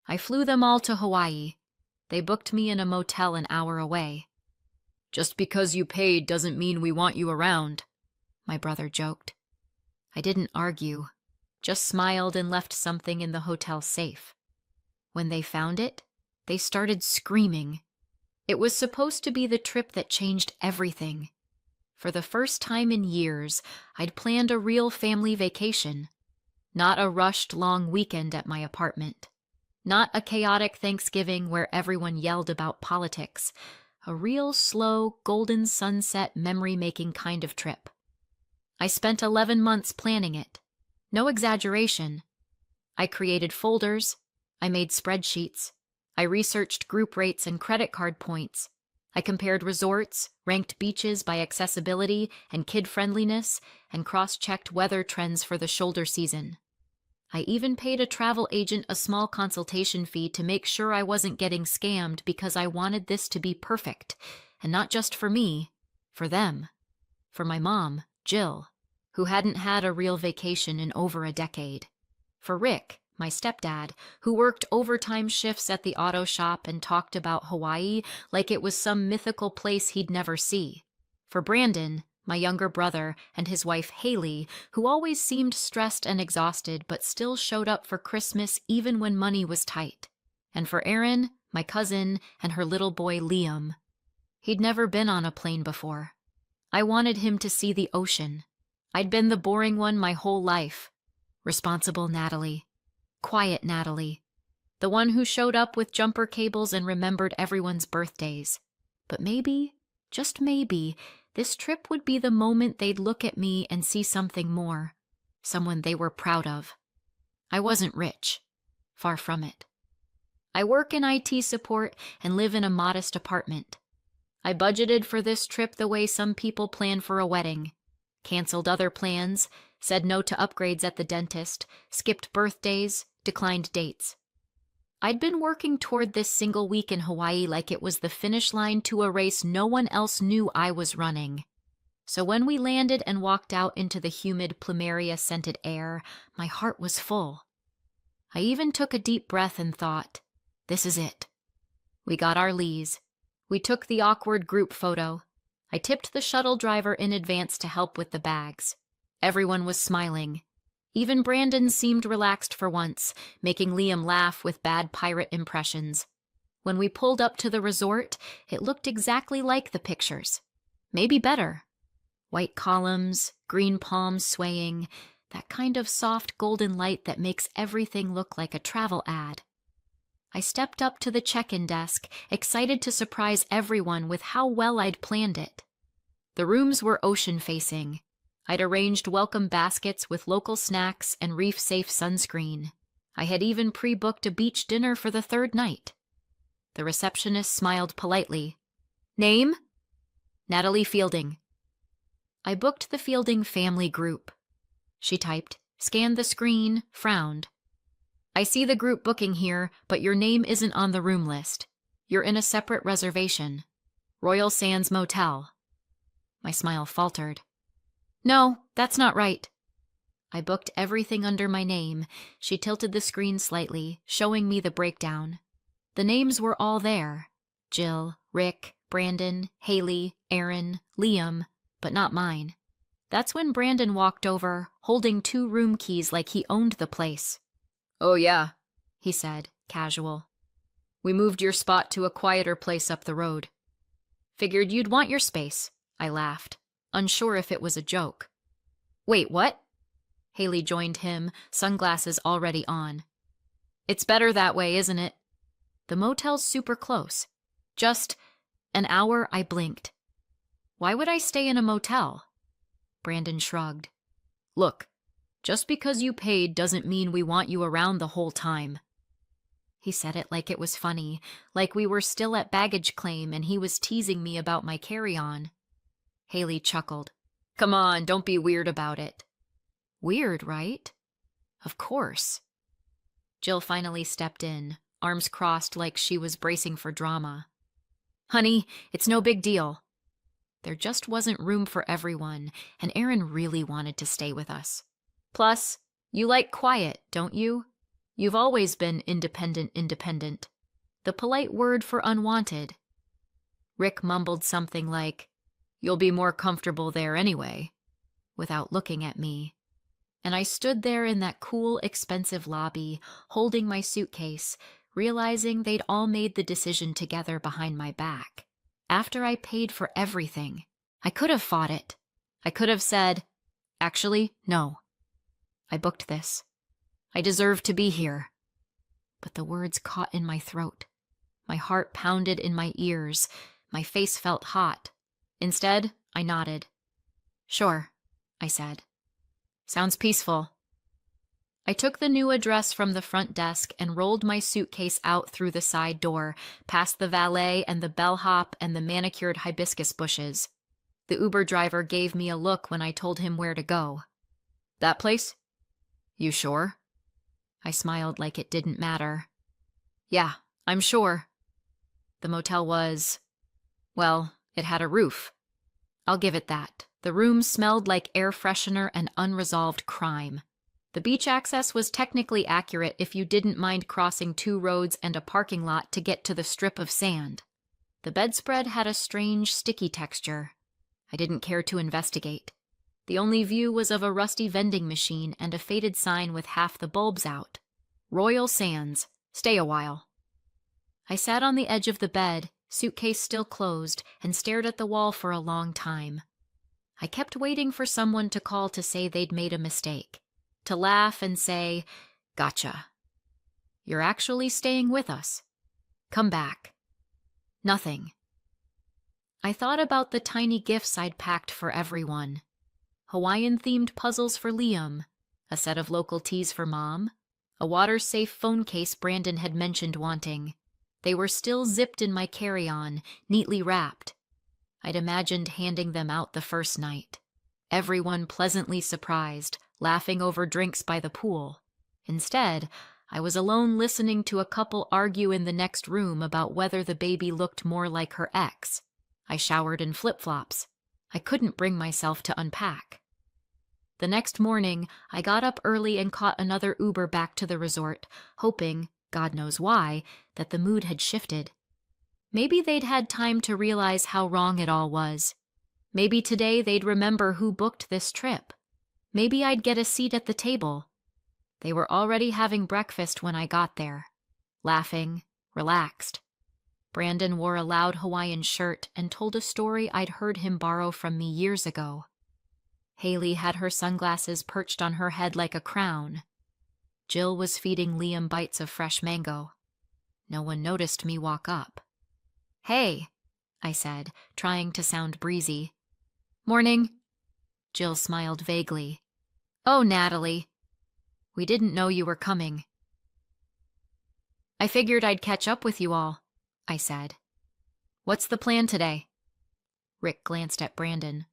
I flew them all to Hawaii. They booked me in a motel an hour away. Just because you paid doesn't mean we want you around, my brother joked. I didn't argue, just smiled and left something in the hotel safe. When they found it, they started screaming. It was supposed to be the trip that changed everything. For the first time in years, I'd planned a real family vacation. Not a rushed long weekend at my apartment. Not a chaotic Thanksgiving where everyone yelled about politics. A real slow, golden sunset memory-making kind of trip. I spent 11 months planning it. No exaggeration. I created folders. I made spreadsheets. I researched group rates and credit card points. I compared resorts, ranked beaches by accessibility and kid-friendliness, and cross-checked weather trends for the shoulder season. I even paid a travel agent a small consultation fee to make sure I wasn't getting scammed because I wanted this to be perfect, and not just for me, for them, for my mom, Jill, who hadn't had a real vacation in over a decade, for Rick, my stepdad, who worked overtime shifts at the auto shop and talked about Hawaii like it was some mythical place he'd never see, for Brandon, my younger brother, and his wife Haley, who always seemed stressed and exhausted but still showed up for Christmas even when money was tight, and for Erin, my cousin, and her little boy Liam. He'd never been on a plane before. I wanted him to see the ocean. I'd been the boring one my whole life. Responsible Natalie. Quiet Natalie. The one who showed up with jumper cables and remembered everyone's birthdays. But maybe, just maybe, this trip would be the moment they'd look at me and see something more. Someone they were proud of. I wasn't rich. Far from it. I work in IT support and live in a modest apartment. I budgeted for this trip the way some people plan for a wedding. Canceled other plans, said no to upgrades at the dentist, skipped birthdays, declined dates. I'd been working toward this single week in Hawaii like it was the finish line to a race no one else knew I was running. So when we landed and walked out into the humid plumeria-scented air, my heart was full. I even took a deep breath and thought, this is it. We got our lees. We took the awkward group photo. I tipped the shuttle driver in advance to help with the bags. Everyone was smiling. Even Brandon seemed relaxed for once, making Liam laugh with bad pirate impressions. When we pulled up to the resort, it looked exactly like the pictures. Maybe better. White columns, green palms swaying, that kind of soft golden light that makes everything look like a travel ad. I stepped up to the check-in desk, excited to surprise everyone with how well I'd planned it. The rooms were ocean-facing. I'd arranged welcome baskets with local snacks and reef-safe sunscreen. I had even pre-booked a beach dinner for the third night. The receptionist smiled politely. Name? Natalie Fielding. I booked the Fielding family group. She typed, scanned the screen, frowned. I see the group booking here, but your name isn't on the room list. You're in a separate reservation. Royal Sands Motel. My smile faltered. No, that's not right. I booked everything under my name. She tilted the screen slightly, showing me the breakdown. The names were all there. Jill, Rick, Brandon, Haley, Erin, Liam, but not mine. That's when Brandon walked over, holding 2 room keys like he owned the place. Oh yeah, he said, casual. We moved your spot to a quieter place up the road. Figured you'd want your space, I laughed, unsure if it was a joke. Wait, what? Haley joined him, sunglasses already on. It's better that way, isn't it? The motel's super close. Just an hour, I blinked. Why would I stay in a motel? Brandon shrugged. Look, just because you paid doesn't mean we want you around the whole time. He said it like it was funny, like we were still at baggage claim and he was teasing me about my carry-on. Haley chuckled. Come on, don't be weird about it. Weird, right? Of course. Jill finally stepped in, arms crossed like she was bracing for drama. Honey, it's no big deal. There just wasn't room for everyone, and Erin really wanted to stay with us. Plus, you like quiet, don't you? You've always been independent. The polite word for unwanted. Rick mumbled something like, "You'll be more comfortable there anyway," without looking at me. And I stood there in that cool, expensive lobby, holding my suitcase, realizing they'd all made the decision together behind my back. After I paid for everything, I could have fought it. I could have said, "Actually, no. I booked this. I deserve to be here." But the words caught in my throat. My heart pounded in my ears. My face felt hot. Instead, I nodded. "Sure," I said. "Sounds peaceful." I took the new address from the front desk and rolled my suitcase out through the side door, past the valet and the bellhop and the manicured hibiscus bushes. The Uber driver gave me a look when I told him where to go. "That place? You sure?" I smiled like it didn't matter. "Yeah, I'm sure." The motel was, well, it had a roof. I'll give it that. The room smelled like air freshener and unresolved crime. The beach access was technically accurate if you didn't mind crossing 2 roads and a parking lot to get to the strip of sand. The bedspread had a strange, sticky texture. I didn't care to investigate. The only view was of a rusty vending machine and a faded sign with half the bulbs out. "Royal Sands. Stay a while." I sat on the edge of the bed, suitcase still closed, and stared at the wall for a long time. I kept waiting for someone to call to say they'd made a mistake, to laugh and say, "Gotcha. You're actually staying with us. Come back." Nothing. I thought about the tiny gifts I'd packed for everyone. Hawaiian-themed puzzles for Liam, a set of local teas for Mom, a water-safe phone case Brandon had mentioned wanting. They were still zipped in my carry-on, neatly wrapped. I'd imagined handing them out the first night. Everyone pleasantly surprised, laughing over drinks by the pool. Instead, I was alone listening to a couple argue in the next room about whether the baby looked more like her ex. I showered in flip-flops. I couldn't bring myself to unpack. The next morning, I got up early and caught another Uber back to the resort, hoping, God knows why, that the mood had shifted. Maybe they'd had time to realize how wrong it all was. Maybe today they'd remember who booked this trip. Maybe I'd get a seat at the table. They were already having breakfast when I got there, laughing, relaxed. Brandon wore a loud Hawaiian shirt and told a story I'd heard him borrow from me years ago. Haley had her sunglasses perched on her head like a crown. Jill was feeding Liam bites of fresh mango. No one noticed me walk up. "Hey," I said, trying to sound breezy. "Morning." Jill smiled vaguely. "Oh, Natalie. We didn't know you were coming." "I figured I'd catch up with you all," I said. "What's the plan today?" Rick glanced at Brandon.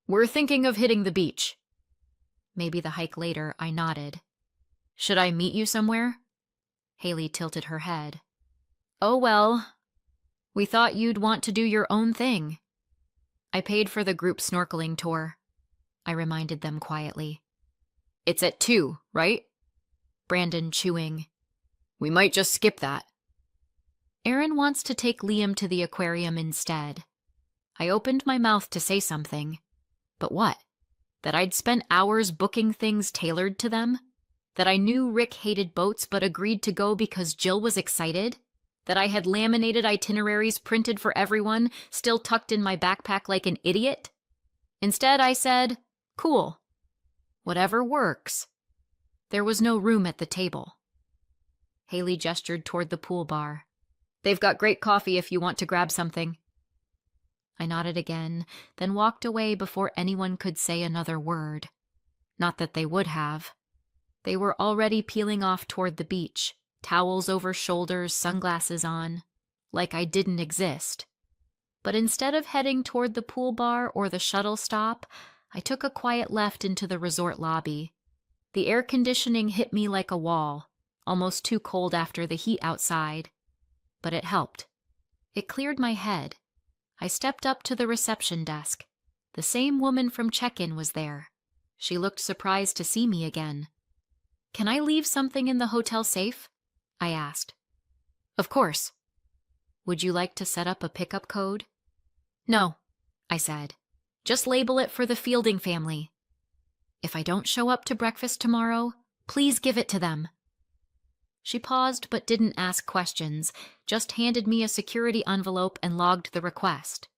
"We're thinking of hitting the beach." "Maybe the hike later," I nodded. "Should I meet you somewhere?" Haley tilted her head. "Oh well, we thought you'd want to do your own thing." "I paid for the group snorkeling tour," I reminded them quietly. "It's at 2, right?" Brandon chewing. "We might just skip that." "Aaron wants to take Liam to the aquarium instead." I opened my mouth to say something. But what? That I'd spent hours booking things tailored to them? That I knew Rick hated boats but agreed to go because Jill was excited? That I had laminated itineraries printed for everyone, still tucked in my backpack like an idiot? Instead, I said, "Cool. Whatever works." There was no room at the table. Haley gestured toward the pool bar. "They've got great coffee if you want to grab something." I nodded again, then walked away before anyone could say another word. Not that they would have. They were already peeling off toward the beach, towels over shoulders, sunglasses on, like I didn't exist. But instead of heading toward the pool bar or the shuttle stop, I took a quiet left into the resort lobby. The air conditioning hit me like a wall, almost too cold after the heat outside. But it helped. It cleared my head. I stepped up to the reception desk. The same woman from check-in was there. She looked surprised to see me again. Can I leave something in the hotel safe? I asked. Of course. Would you like to set up a pickup code? No, I said. Just label it for the Fielding family. If I don't show up to breakfast tomorrow, please give it to them. She paused but didn't ask questions, just handed me a security envelope and logged the request.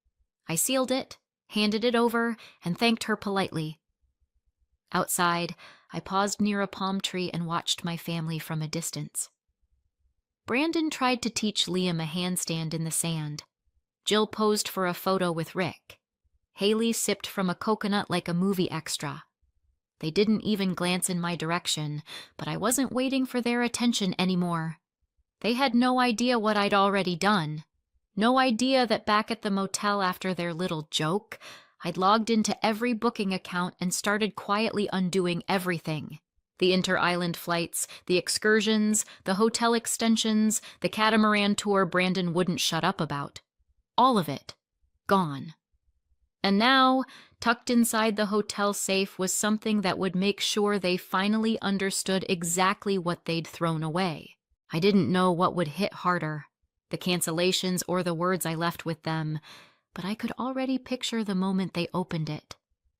I sealed it, handed it over, and thanked her politely. Outside, I paused near a palm tree and watched my family from a distance. Brandon tried to teach Liam a handstand in the sand. Jill posed for a photo with Rick. Haley sipped from a coconut like a movie extra. They didn't even glance in my direction, but I wasn't waiting for their attention anymore. They had no idea what I'd already done. No idea that back at the motel after their little joke, I'd logged into every booking account and started quietly undoing everything. The inter-island flights, the excursions, the hotel extensions, the catamaran tour Brandon wouldn't shut up about. All of it. Gone. And now, tucked inside the hotel safe was something that would make sure they finally understood exactly what they'd thrown away. I didn't know what would hit harder, the cancellations or the words I left with them, but I could already picture the moment they opened it.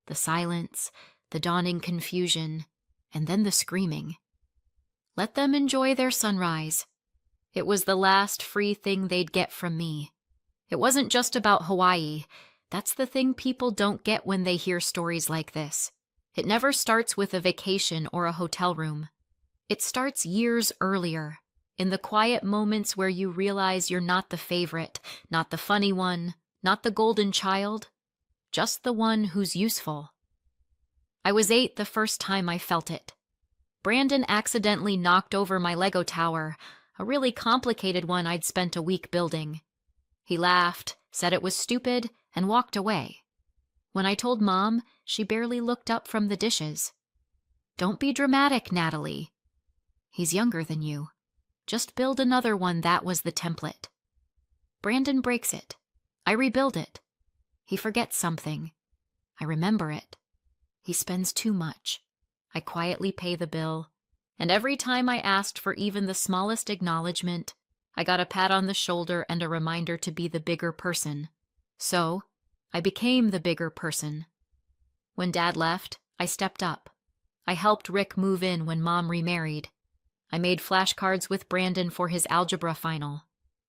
The silence, the dawning confusion, and then the screaming. Let them enjoy their sunrise. It was the last free thing they'd get from me. It wasn't just about Hawaii. That's the thing people don't get when they hear stories like this. It never starts with a vacation or a hotel room. It starts years earlier, in the quiet moments where you realize you're not the favorite, not the funny one, not the golden child, just the one who's useful. I was 8 the first time I felt it. Brandon accidentally knocked over my Lego tower, a really complicated one I'd spent a week building. He laughed, said it was stupid, and walked away. When I told Mom, she barely looked up from the dishes. Don't be dramatic, Natalie. He's younger than you. Just build another one. That was the template. Brandon breaks it. I rebuild it. He forgets something. I remember it. He spends too much. I quietly pay the bill, and every time I asked for even the smallest acknowledgement, I got a pat on the shoulder and a reminder to be the bigger person. So, I became the bigger person. When Dad left, I stepped up. I helped Rick move in when Mom remarried. I made flashcards with Brandon for his algebra final.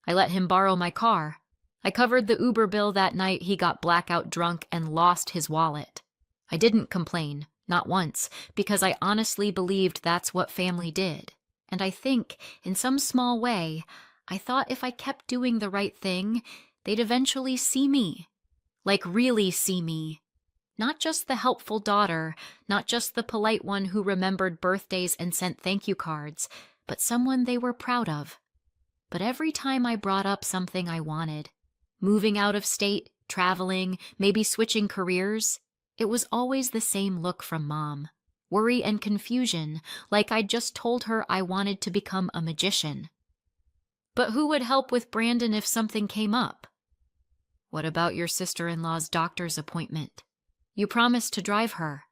I let him borrow my car. I covered the Uber bill that night he got blackout drunk and lost his wallet. I didn't complain, not once, because I honestly believed that's what family did. And I think, in some small way, I thought if I kept doing the right thing, they'd eventually see me. Like really see me. Not just the helpful daughter, not just the polite one who remembered birthdays and sent thank you cards, but someone they were proud of. But every time I brought up something I wanted, moving out of state, traveling, maybe switching careers, it was always the same look from Mom. Worry and confusion, like I'd just told her I wanted to become a magician. But who would help with Brandon if something came up? What about your sister-in-law's doctor's appointment? You promised to drive her.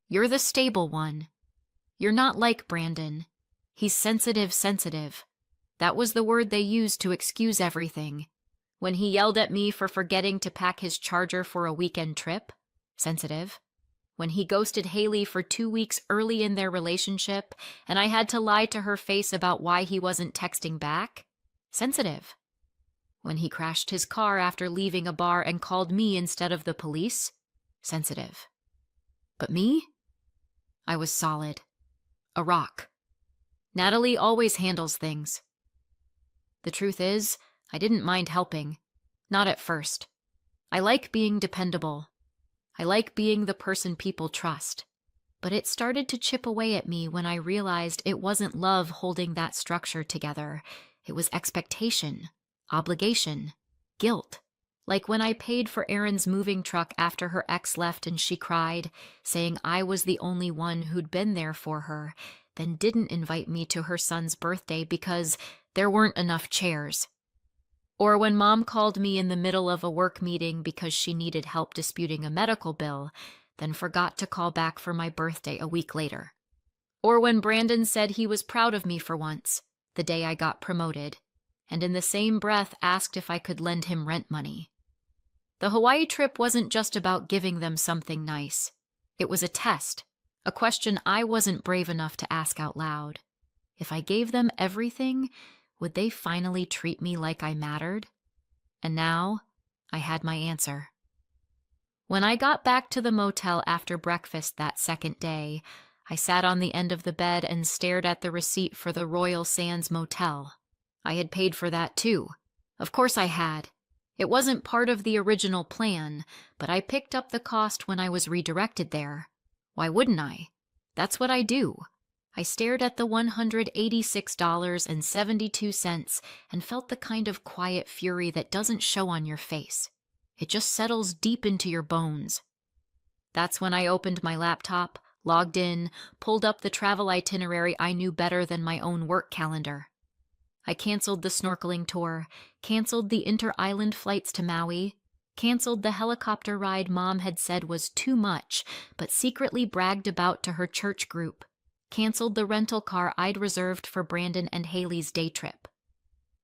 You're the stable one. You're not like Brandon. He's sensitive. That was the word they used to excuse everything. When he yelled at me for forgetting to pack his charger for a weekend trip, sensitive. When he ghosted Haley for 2 weeks early in their relationship, and I had to lie to her face about why he wasn't texting back, sensitive. When he crashed his car after leaving a bar and called me instead of the police, sensitive. But me? I was solid. A rock. Natalie always handles things. The truth is, I didn't mind helping. Not at first. I like being dependable. I like being the person people trust. But it started to chip away at me when I realized it wasn't love holding that structure together. It was expectation, obligation, guilt. Like when I paid for Erin's moving truck after her ex left and she cried, saying I was the only one who'd been there for her, then didn't invite me to her son's birthday because there weren't enough chairs. Or when Mom called me in the middle of a work meeting because she needed help disputing a medical bill, then forgot to call back for my birthday a week later. Or when Brandon said he was proud of me for once, the day I got promoted, and in the same breath asked if I could lend him rent money. The Hawaii trip wasn't just about giving them something nice. It was a test, a question I wasn't brave enough to ask out loud. If I gave them everything, would they finally treat me like I mattered? And now, I had my answer. When I got back to the motel after breakfast that second day, I sat on the end of the bed and stared at the receipt for the Royal Sands Motel. I had paid for that too. Of course I had. It wasn't part of the original plan, but I picked up the cost when I was redirected there. Why wouldn't I? That's what I do. I stared at the $186.72 and felt the kind of quiet fury that doesn't show on your face. It just settles deep into your bones. That's when I opened my laptop, logged in, pulled up the travel itinerary I knew better than my own work calendar. I canceled the snorkeling tour, canceled the inter-island flights to Maui, canceled the helicopter ride Mom had said was too much, but secretly bragged about to her church group, canceled the rental car I'd reserved for Brandon and Haley's day trip.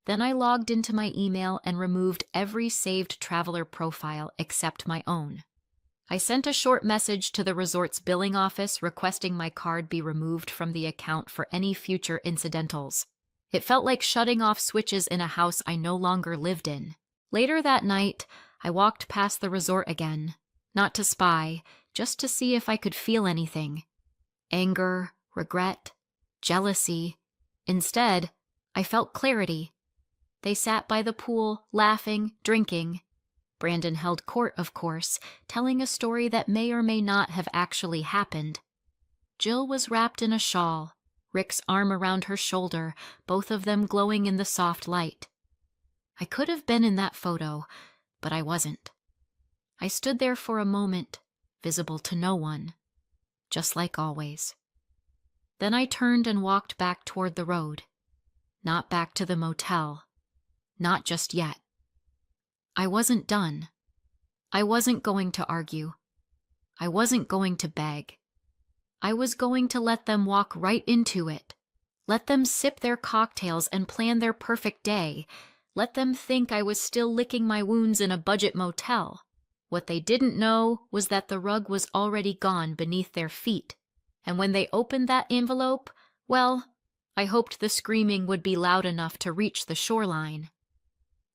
Then I logged into my email and removed every saved traveler profile except my own. I sent a short message to the resort's billing office requesting my card be removed from the account for any future incidentals. It felt like shutting off switches in a house I no longer lived in. Later that night, I walked past the resort again, not to spy, just to see if I could feel anything. Anger, regret, jealousy. Instead, I felt clarity. They sat by the pool, laughing, drinking. Brandon held court, of course, telling a story that may or may not have actually happened. Jill was wrapped in a shawl, Rick's arm around her shoulder, both of them glowing in the soft light. I could have been in that photo, but I wasn't. I stood there for a moment, visible to no one, just like always. Then I turned and walked back toward the road. Not back to the motel. Not just yet. I wasn't done. I wasn't going to argue. I wasn't going to beg. I was going to let them walk right into it. Let them sip their cocktails and plan their perfect day. Let them think I was still licking my wounds in a budget motel. What they didn't know was that the rug was already gone beneath their feet. And when they opened that envelope, well, I hoped the screaming would be loud enough to reach the shoreline.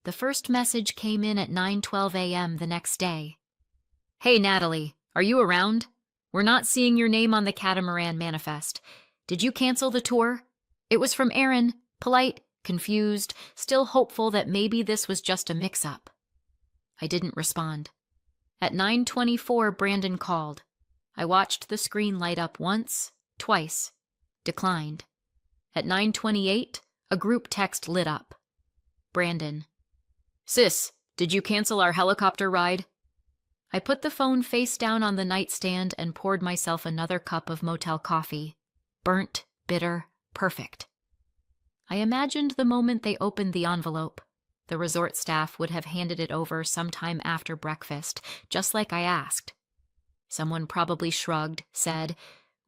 The first message came in at 9:12 a.m. the next day. Hey, Natalie, are you around? We're not seeing your name on the catamaran manifest. Did you cancel the tour? It was from Aaron, polite, confused, still hopeful that maybe this was just a mix-up. I didn't respond. At 9:24, Brandon called. I watched the screen light up once, twice, declined. At 9:28, a group text lit up. Brandon. Sis, did you cancel our helicopter ride? I put the phone face down on the nightstand and poured myself another cup of motel coffee. Burnt, bitter, perfect. I imagined the moment they opened the envelope. The resort staff would have handed it over sometime after breakfast, just like I asked. Someone probably shrugged, said,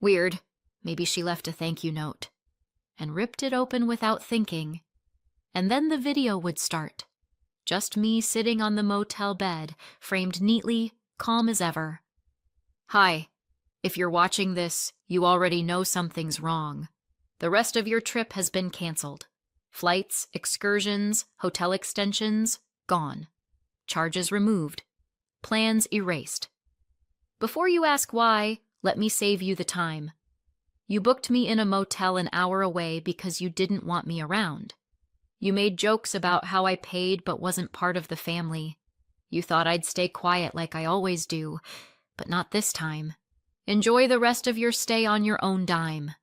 "Weird, maybe she left a thank you note," and ripped it open without thinking. And then the video would start. Just me sitting on the motel bed, framed neatly, calm as ever. Hi, if you're watching this, you already know something's wrong. The rest of your trip has been canceled. Flights, excursions, hotel extensions, gone. Charges removed. Plans erased. Before you ask why, let me save you the time. You booked me in a motel an hour away because you didn't want me around. You made jokes about how I paid but wasn't part of the family. You thought I'd stay quiet like I always do, but not this time. Enjoy the rest of your stay on your own dime.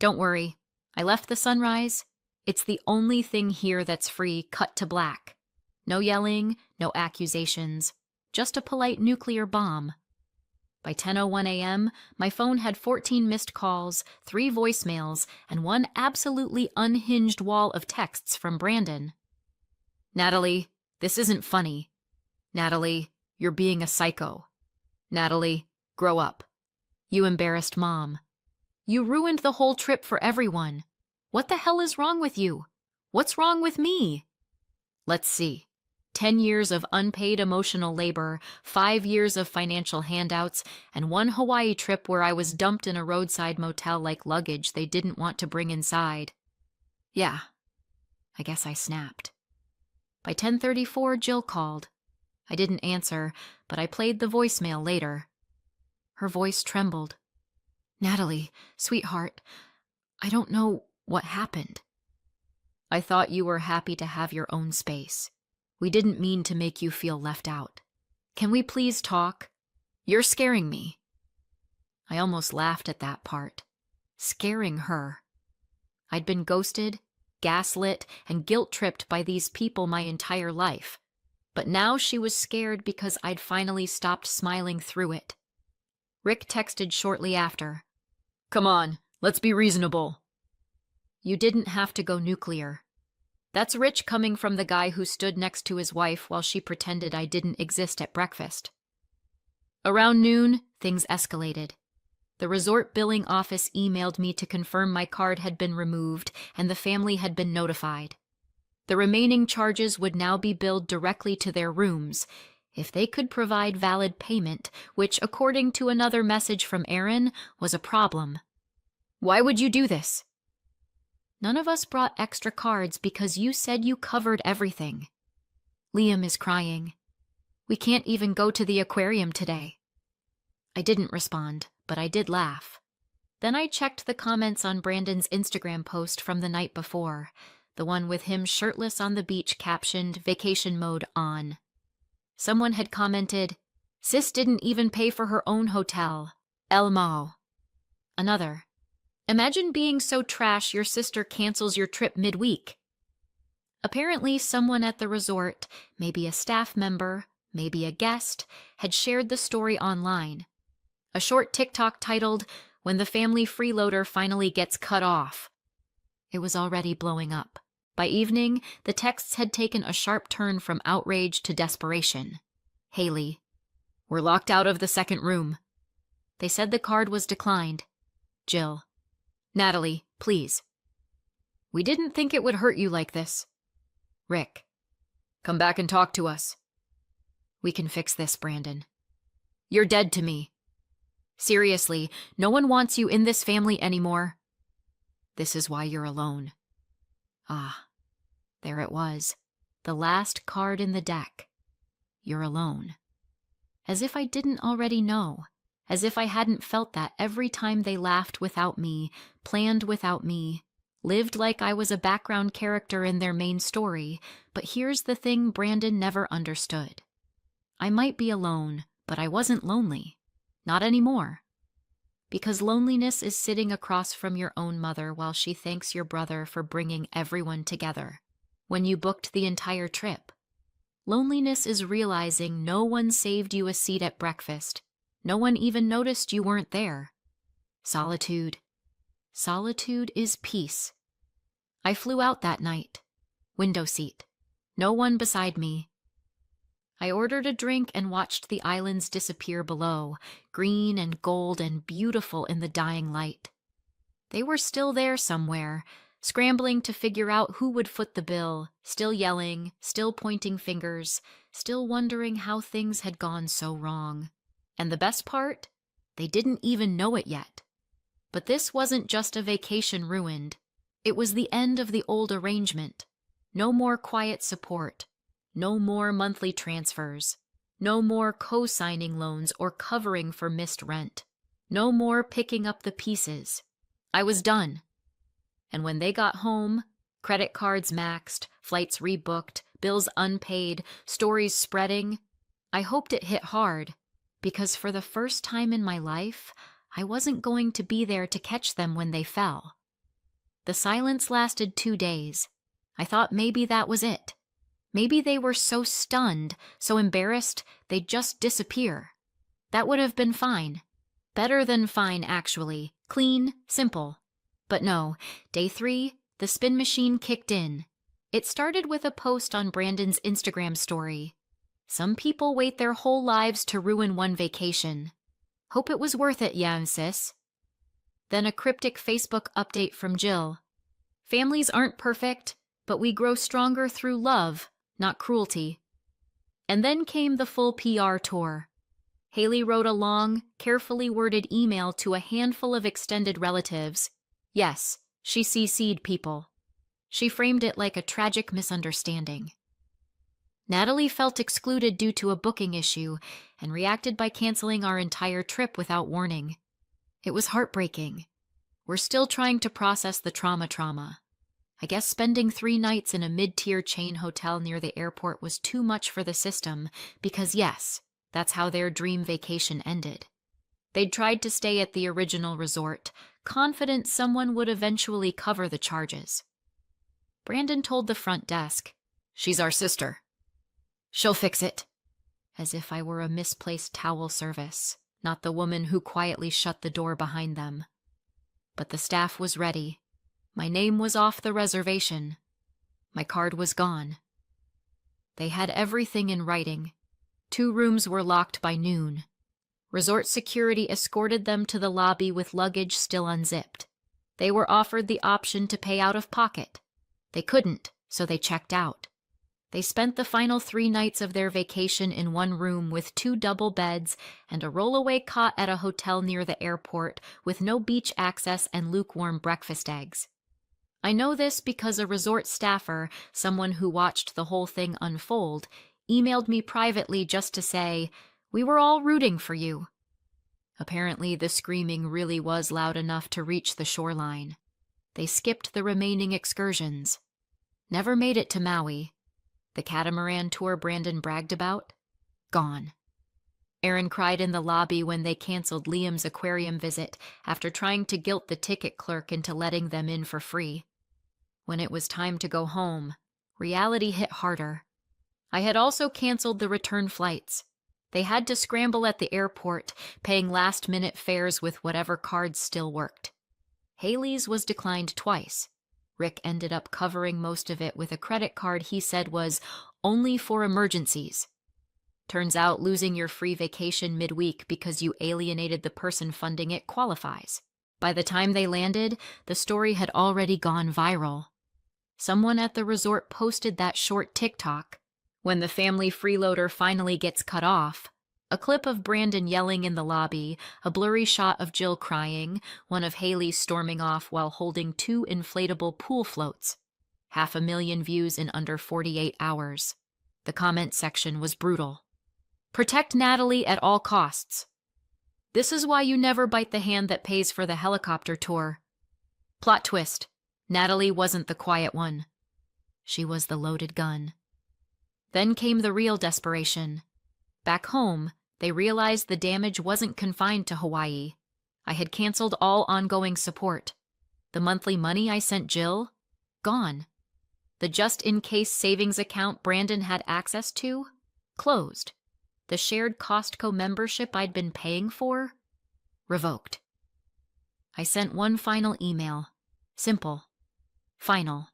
Don't worry, I left the sunrise. It's the only thing here that's free, cut to black. No yelling, no accusations, just a polite nuclear bomb. By 10:01 a.m., my phone had 14 missed calls, 3 voicemails, and 1 absolutely unhinged wall of texts from Brandon. Natalie, this isn't funny. Natalie, you're being a psycho. Natalie, grow up. You embarrassed Mom. You ruined the whole trip for everyone. What the hell is wrong with you? What's wrong with me? Let's see. 10 years of unpaid emotional labor, 5 years of financial handouts, and one Hawaii trip where I was dumped in a roadside motel like luggage they didn't want to bring inside. Yeah, I guess I snapped. By 10:34, Jill called. I didn't answer, but I played the voicemail later. Her voice trembled. Natalie, sweetheart, I don't know what happened. I thought you were happy to have your own space. We didn't mean to make you feel left out. Can we please talk? You're scaring me. I almost laughed at that part. Scaring her. I'd been ghosted, gaslit, and guilt-tripped by these people my entire life. But now she was scared because I'd finally stopped smiling through it. Rick texted shortly after. Come on, let's be reasonable. You didn't have to go nuclear. That's rich coming from the guy who stood next to his wife while she pretended I didn't exist at breakfast. Around noon, things escalated. The resort billing office emailed me to confirm my card had been removed and the family had been notified. The remaining charges would now be billed directly to their rooms, if they could provide valid payment, which, according to another message from Aaron, was a problem. Why would you do this? None of us brought extra cards because you said you covered everything. Liam is crying. We can't even go to the aquarium today. I didn't respond, but I did laugh. Then I checked the comments on Brandon's Instagram post from the night before, the one with him shirtless on the beach captioned "Vacation Mode On." Someone had commented, "Sis didn't even pay for her own hotel. El Mao." Another, "Imagine being so trash your sister cancels your trip midweek." Apparently someone at the resort, maybe a staff member, maybe a guest, had shared the story online. A short TikTok titled, "When the Family Freeloader Finally Gets Cut Off." It was already blowing up. By evening, the texts had taken a sharp turn from outrage to desperation. Haley, "We're locked out of the second room." They said the card was declined. Jill, "Natalie, please." "We didn't think it would hurt you like this." Rick, "Come back and talk to us." "We can fix this, Brandon." "You're dead to me." "Seriously, no one wants you in this family anymore." "This is why you're alone." Ah, there it was. The last card in the deck. You're alone. As if I didn't already know. As if I hadn't felt that every time they laughed without me, planned without me, lived like I was a background character in their main story. But here's the thing Brandon never understood. I might be alone, but I wasn't lonely. Not anymore. Because loneliness is sitting across from your own mother while she thanks your brother for bringing everyone together. When you booked the entire trip. Loneliness is realizing no one saved you a seat at breakfast. No one even noticed you weren't there. Solitude. Solitude is peace. I flew out that night. Window seat. No one beside me. I ordered a drink and watched the islands disappear below, green and gold and beautiful in the dying light. They were still there somewhere, scrambling to figure out who would foot the bill, still yelling, still pointing fingers, still wondering how things had gone so wrong. And the best part? They didn't even know it yet. But this wasn't just a vacation ruined. It was the end of the old arrangement. No more quiet support. No more monthly transfers. No more co-signing loans or covering for missed rent. No more picking up the pieces. I was done. And when they got home, credit cards maxed, flights rebooked, bills unpaid, stories spreading, I hoped it hit hard, because for the first time in my life, I wasn't going to be there to catch them when they fell. The silence lasted 2 days. I thought maybe that was it. Maybe they were so stunned, so embarrassed, they'd just disappear. That would have been fine. Better than fine, actually. Clean, simple. But no, day 3, the spin machine kicked in. It started with a post on Brandon's Instagram story. Some people wait their whole lives to ruin one vacation. Hope it was worth it, yeah, sis. Then a cryptic Facebook update from Jill. Families aren't perfect, but we grow stronger through love, not cruelty. And then came the full PR tour. Haley wrote a long, carefully worded email to a handful of extended relatives. Yes, she CC'd people. She framed it like a tragic misunderstanding. Natalie felt excluded due to a booking issue and reacted by canceling our entire trip without warning. It was heartbreaking. We're still trying to process the trauma. I guess spending 3 nights in a mid-tier chain hotel near the airport was too much for the system because, yes, that's how their dream vacation ended. They'd tried to stay at the original resort, confident someone would eventually cover the charges. Brandon told the front desk, "She's our sister. She'll fix it," as if I were a misplaced towel service, not the woman who quietly shut the door behind them. But the staff was ready. My name was off the reservation. My card was gone. They had everything in writing. 2 rooms were locked by noon. Resort security escorted them to the lobby with luggage still unzipped. They were offered the option to pay out of pocket. They couldn't, so they checked out. They spent the final 3 nights of their vacation in one room with 2 double beds and a rollaway cot at a hotel near the airport with no beach access and lukewarm breakfast eggs. I know this because a resort staffer, someone who watched the whole thing unfold, emailed me privately just to say, "We were all rooting for you." Apparently, the screaming really was loud enough to reach the shoreline. They skipped the remaining excursions. Never made it to Maui. The catamaran tour Brandon bragged about? Gone. Aaron cried in the lobby when they canceled Liam's aquarium visit after trying to guilt the ticket clerk into letting them in for free. When it was time to go home, reality hit harder. I had also canceled the return flights. They had to scramble at the airport, paying last-minute fares with whatever cards still worked. Haley's was declined twice. Rick ended up covering most of it with a credit card he said was only for emergencies. Turns out losing your free vacation midweek because you alienated the person funding it qualifies. By the time they landed, the story had already gone viral. Someone at the resort posted that short TikTok. When the family freeloader finally gets cut off, a clip of Brandon yelling in the lobby, a blurry shot of Jill crying, one of Haley storming off while holding 2 inflatable pool floats. 500,000 views in under 48 hours. The comment section was brutal. "Protect Natalie at all costs. This is why you never bite the hand that pays for the helicopter tour." Plot twist. Natalie wasn't the quiet one. She was the loaded gun. Then came the real desperation. Back home, they realized the damage wasn't confined to Hawaii. I had canceled all ongoing support. The monthly money I sent Jill? Gone. The just-in-case savings account Brandon had access to? Closed. The shared Costco membership I'd been paying for? Revoked. I sent one final email. Simple. Final.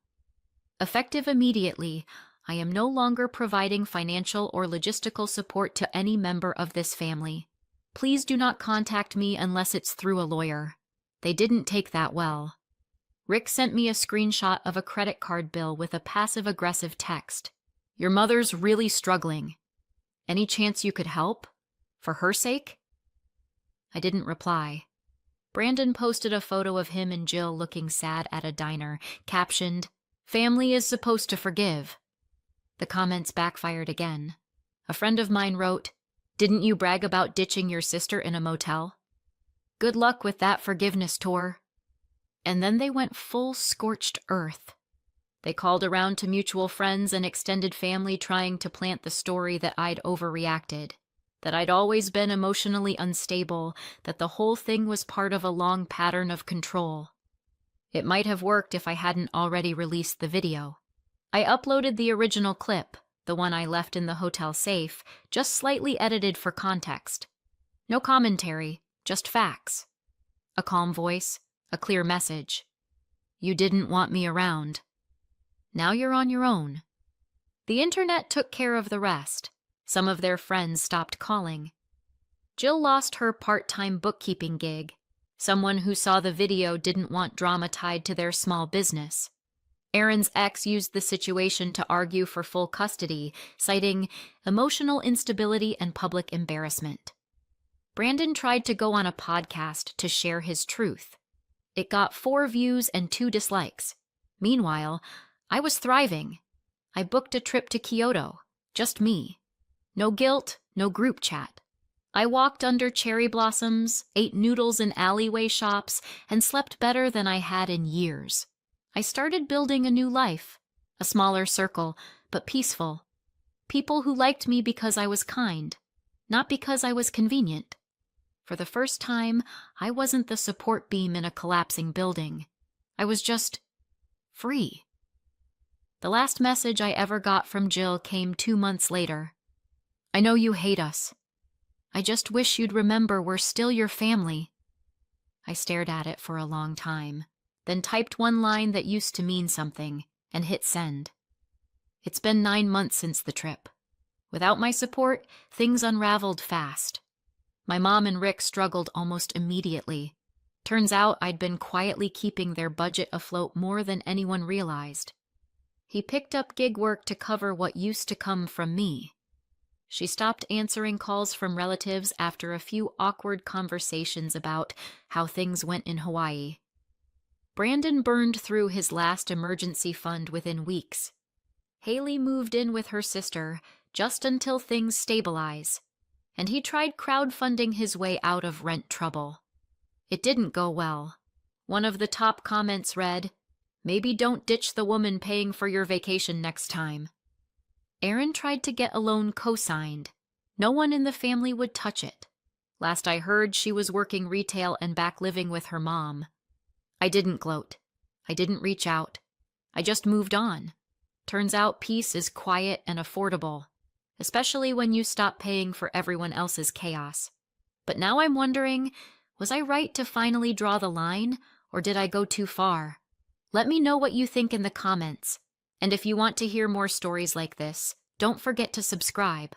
Effective immediately, I am no longer providing financial or logistical support to any member of this family. Please do not contact me unless it's through a lawyer. They didn't take that well. Rick sent me a screenshot of a credit card bill with a passive-aggressive text. "Your mother's really struggling. Any chance you could help? For her sake?" I didn't reply. Brandon posted a photo of him and Jill looking sad at a diner, captioned, "Family is supposed to forgive." The comments backfired again. A friend of mine wrote, "Didn't you brag about ditching your sister in a motel? Good luck with that forgiveness tour." And then they went full scorched earth. They called around to mutual friends and extended family trying to plant the story that I'd overreacted, that I'd always been emotionally unstable, that the whole thing was part of a long pattern of control. It might have worked if I hadn't already released the video. I uploaded the original clip, the one I left in the hotel safe, just slightly edited for context. No commentary, just facts. A calm voice, a clear message. You didn't want me around. Now you're on your own. The internet took care of the rest. Some of their friends stopped calling. Jill lost her part-time bookkeeping gig. Someone who saw the video didn't want drama tied to their small business. Aaron's ex used the situation to argue for full custody, citing emotional instability and public embarrassment. Brandon tried to go on a podcast to share his truth. It got 4 views and 2 dislikes. Meanwhile, I was thriving. I booked a trip to Kyoto, just me. No guilt, no group chat. I walked under cherry blossoms, ate noodles in alleyway shops, and slept better than I had in years. I started building a new life, a smaller circle, but peaceful. People who liked me because I was kind, not because I was convenient. For the first time, I wasn't the support beam in a collapsing building. I was just free. The last message I ever got from Jill came 2 months later. I know you hate us. I just wish you'd remember we're still your family. I stared at it for a long time, then typed one line that used to mean something, and hit send. It's been 9 months since the trip. Without my support, things unraveled fast. My mom and Rick struggled almost immediately. Turns out I'd been quietly keeping their budget afloat more than anyone realized. He picked up gig work to cover what used to come from me. She stopped answering calls from relatives after a few awkward conversations about how things went in Hawaii. Brandon burned through his last emergency fund within weeks. Haley moved in with her sister just until things stabilize, and he tried crowdfunding his way out of rent trouble. It didn't go well. One of the top comments read, "Maybe don't ditch the woman paying for your vacation next time." Aaron tried to get a loan co-signed. No one in the family would touch it. Last I heard, she was working retail and back living with her mom. I didn't gloat. I didn't reach out. I just moved on. Turns out peace is quiet and affordable, especially when you stop paying for everyone else's chaos. But now I'm wondering, was I right to finally draw the line, or did I go too far? Let me know what you think in the comments. And if you want to hear more stories like this, don't forget to subscribe.